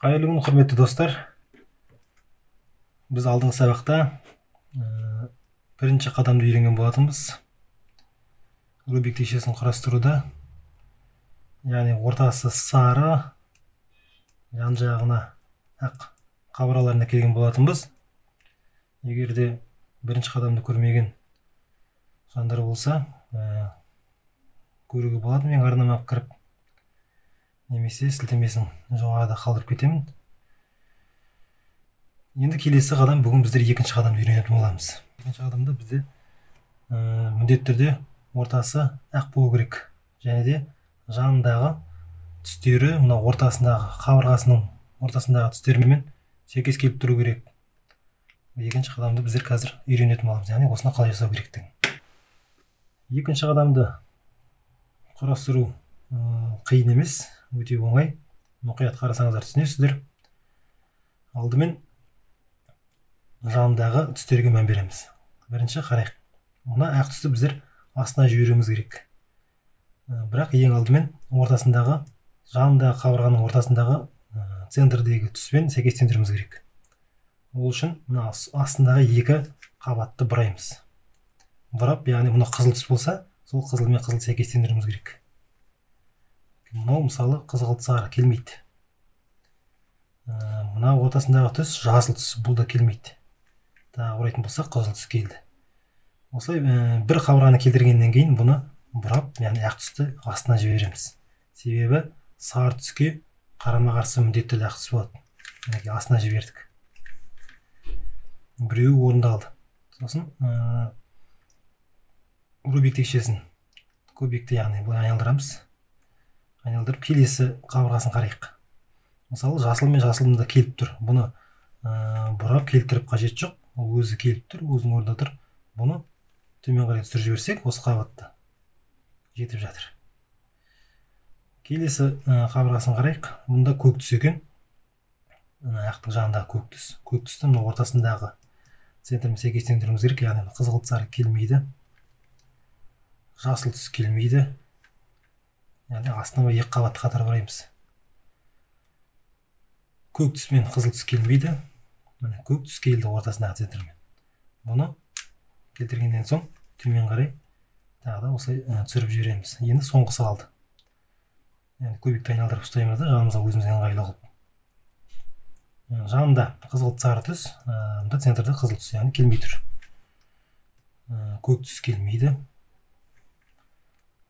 Қайырлы күн, құрметті достар. Біз алдыңғы сабақта бірінші қадамды үйренген болатынбыз. Рубик текшесін құрастыруда, яғни ортасы сары, жан жағына ақ қабырғаларына келген болатынбыз. Егер де бірінші қадамды көрмеген жандар болса, көруге болады. Мен арнама кіріп, немесе сілтемесін жоғарыда қалдырып кетемін. Енді келесі қадам, бүгін біздер екінші қадамды үйренетін боламыз. Екінші қадамда бізде міндетті түрде ортасы ақ болу керек, және де жанындағы түстері мына ортасындағы қабырғасының ортасындағы түстермен сәйкес келіп тұру керек. Екінші қадамды біздер қазір үйренетін боламыз, яғни осыны қалай жасау керектігін. Екінші қадамды құрастыру қиын емес, өте оңай. Мұқият қарасаңыздар түсінесіздер. Алдымен жанындағы түстерге мән береміз. Бірінші қарайық. Мына ақ түсті біздер астына жіберуіміз керек. Бірақ ең алдымен ортасындағы, жанындағы қабырғаның ортасындағы центрдегі түспен сәйкестендіруіміз керек. Ол үшін мына астындағы екі қабатты бұраймыз. Бұрап, яғни мына қызыл түс болса, сол қызыл мен қызыл сәйкестендіруіміз керек. Мынау мысалы қызғылт сары келмейді. Мына ортасындағы түс жасыл түс, бұл да келмейді. Тағы бұрайтын болсақ, қызыл түс келді. Осылай бір қабырғаны келтіргеннен кейін бұны бұрап, яғни ақ түсті астына жібереміз. Себебі сары түске қарама-қарсы міндетті ақ түс болады. Яғни астына жібердік. Біреуі орындалды. Сосын Рубик текшесін көбекті, яғни бұлай айналдырамыз. Айналдырып, келесі қабырғасын қарайық. Мысалы, жасыл мен жасылында келіп тұр. Бұны бұрап келтіріп қажет жоқ. Ол өзі келіп тұр, өзінің орнында тұр. Бұны төмен қарай түсіріп жіберсек, осы қабатты жетіп жатыр. Келесі қабырғасын қарайық. Бұнда көк түс екен. Ақтың жанындағы көк түс. Көк түсті мына ортасындағы центрмен сәйкестендіруіміз керек. Яғни қызғылт сары келмейді. Жасыл түс келмейді. Яғни астына екі қабатты қатар бұраймыз. Көк түс мен қызыл түс келмейді. Міне көк түс келді ортасындағы центрмен. Бұны келтіргеннен соң төмен қарай тағы да осылай түсіріп жібереміз. Енді соңғысы қалды. Яғни көбекті айналдырып ұстаймыз да, жанымызға өзімізге ыңғайлы қылып. Жанында қызғылт сары түс, мұнда центрде қызыл түс, яғни келмей тұр. Көк түс келмейді.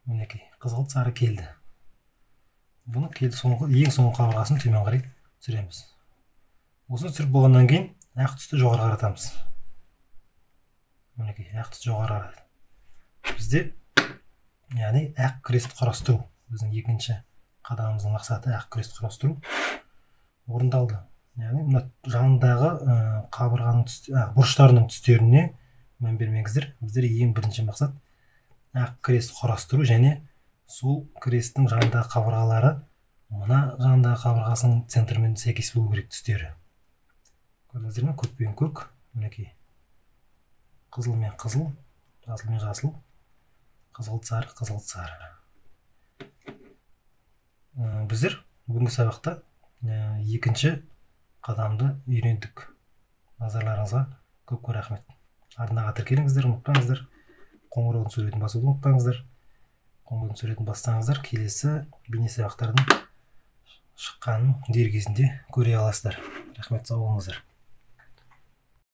Мінекей, қызғылт сары келді. Бұны ең соңғы қабырғасын төмен қарай түсіреміз. Осыны түсіріп болғаннан кейін ақ түсті жоғары қаратамыз. Мінекей, ақ түсті жоғары қарады. Бізде, яғни ақ крест құрастыру. Біздің екінші қадамымыздың мақсаты ақ крест құрастыру орындалды. Яғни мына жанындағы қабырғаның бұрыштарының түстеріне мән бермеңіздер. Біздер ең бірінші мақсат ақ крест құрастыру, және сол кресттің жанындағы қабырғалары мына жанындағы қабырғасының центрмен сәйкес болу керек түстері. Көрдіңіздер ме? Көк пен көк, мінекей. Қызыл мен қызыл, жасыл мен жасыл, қызғылт сары, қызғылт сары. Біздер бүгінгі сабақта екінші қадамды үйрендік. Назарларыңызға көп рахмет. Арнаға тіркеліңіздер, ұмытпаңыздар. Қоңыраудың суретін басуды ұмытпаңыздар. Қоңыраудың суретін бассаңыздар, келесі бейне сабақтардың шыққанын дер кезінде көре аласыздар. Рахмет, сау болыңыздар.